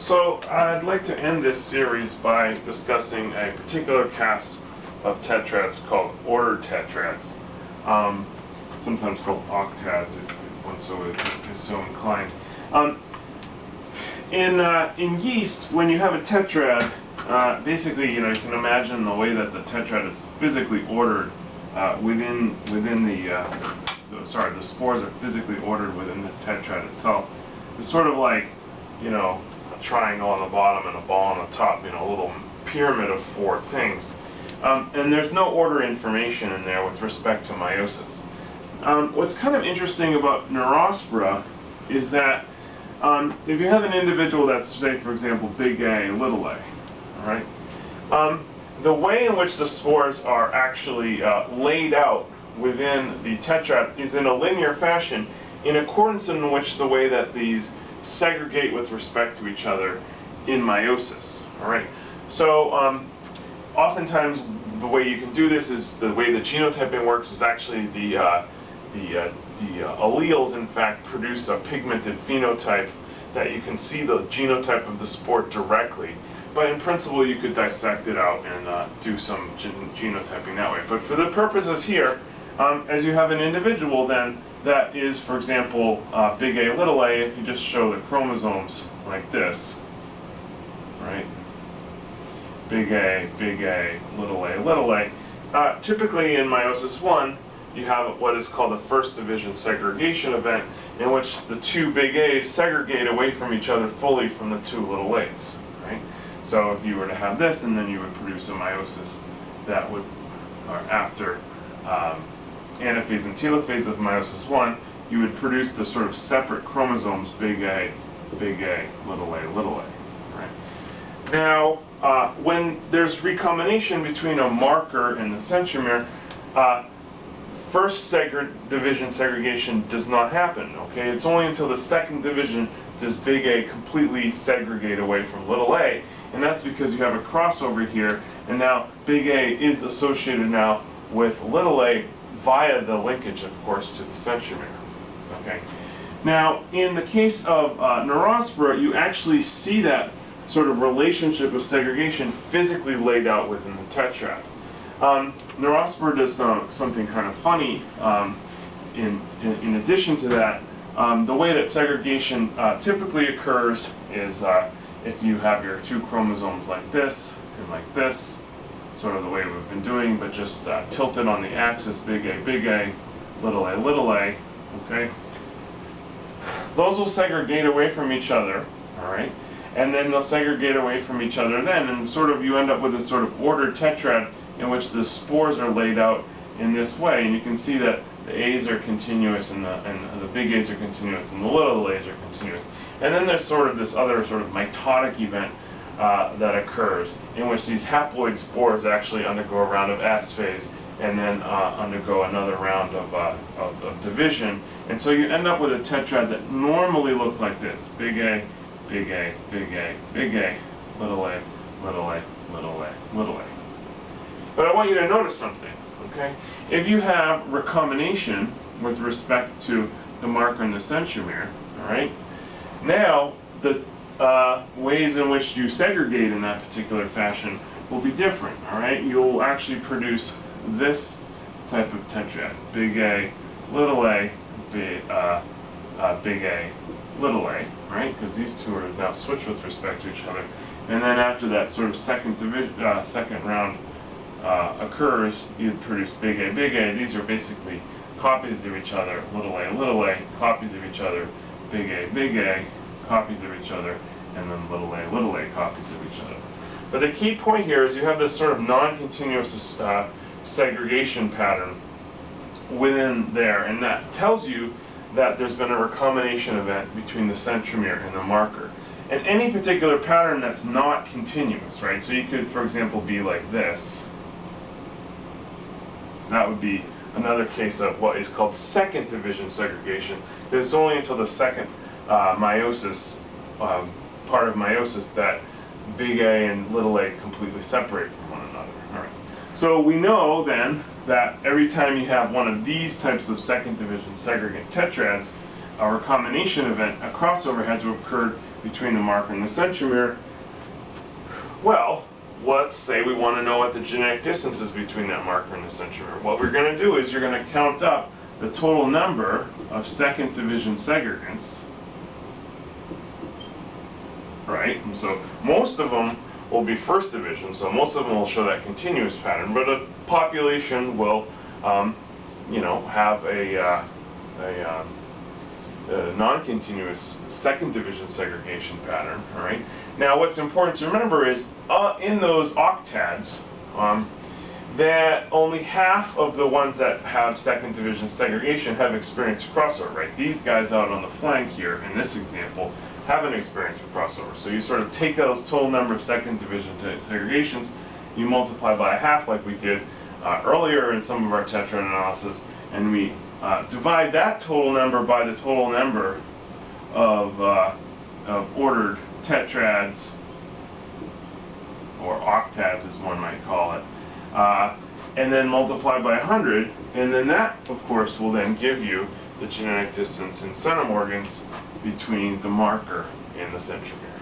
So I'd like to end this series by discussing a particular class of tetrads called ordered tetrads, sometimes called octads if one is so inclined. In yeast, when you have a tetrad, basically, you can imagine the way that the tetrad is physically ordered within the spores are physically ordered within the tetrad itself. It's sort of like, a triangle on the bottom and a ball on the top, a little pyramid of four things. And there's no order information in there with respect to meiosis. What's kind of interesting about Neurospora is that if you have an individual that's, say, for example, big A, little a, all right? The way in which the spores are actually laid out within the tetrad is in a linear fashion, in accordance in which the way that these segregate with respect to each other in meiosis. All right. So oftentimes the way you can do this is the way the genotyping works is actually the alleles in fact produce a pigmented phenotype that you can see the genotype of the spore directly. But in principle, you could dissect it out and do some genotyping that way. But for the purposes here, as you have an individual then that is, for example, big A, little a, if you just show the chromosomes like this, right? Big A, little a, little a. Typically in meiosis 1, you have what is called a first division segregation event in which the two big A's segregate away from each other fully from the two little a's, right? So if you were to have this, and then you would produce a meiosis that would, or after anaphase and telophase of meiosis 1, you would produce the sort of separate chromosomes, big A, little a, little a, right? Now, when there's recombination between a marker and the centromere, first division segregation does not happen, okay? It's only until the second division does big A completely segregate away from little a, and that's because you have a crossover here, and now big A is associated now with little a via the linkage, of course, to the centromere, okay? Now, in the case of Neurospora, you actually see that sort of relationship of segregation physically laid out within the tetrad. Neurospora does something kind of funny. In addition to that, the way that segregation typically occurs is if you have your two chromosomes like this and like this, sort of the way we've been doing, but just tilted on the axis, big A, little a, okay? Those will segregate away from each other, all right? And then they'll segregate away from each other then, and sort of you end up with this sort of ordered tetrad in which the spores are laid out in this way, and you can see that the A's are continuous and the big A's are continuous and the little A's are continuous. And then there's sort of this other sort of mitotic event that occurs in which these haploid spores actually undergo a round of S phase and then undergo another round of division. And so you end up with a tetrad that normally looks like this: big A, big A, big A, big A, little a, little a, little a, little a. But I want you to notice something, okay? If you have recombination with respect to the marker and the centromere, all right? Now, the ways in which you segregate in that particular fashion will be different, all right? You'll actually produce this type of tetrad: big A, little a, big A, little a, right? Because these two are now switched with respect to each other. And then after that sort of second round occurs, you produce big A, big A. These are basically copies of each other: little a, copies of each other, big A, copies of each other, and then little a, copies of each other. But the key point here is you have this sort of non-continuous segregation pattern within there, and that tells you that there's been a recombination event between the centromere and the marker. And any particular pattern that's not continuous, right? So you could, for example, be like this. That would be another case of what is called second division segregation. It's only until the second meiosis, part of meiosis, that big A and little a completely separate from one another. All right. So we know then that every time you have one of these types of second division segregate tetrads, a recombination event, a crossover had to occur between the marker and the centromere. Well, let's say we want to know what the genetic distance is between that marker and the centromere. What we're going to do is you're going to count up the total number of second division segregants, right? And so most of them will be first division, so most of them will show that continuous pattern, but a population will, have a non-continuous second division segregation pattern, all right? Now what's important to remember is in those octads, that only half of the ones that have second division segregation have experienced crossover, right? These guys out on the flank here, in this example, haven't experienced a crossover. So you sort of take those total number of second division segregations, you multiply by a half like we did earlier in some of our tetrad analysis, and we divide that total number by the total number of ordered tetrads, or octads as one might call it, and then multiply by 100, and then that, of course, will then give you the genetic distance in centromorgans between the marker and the centromere.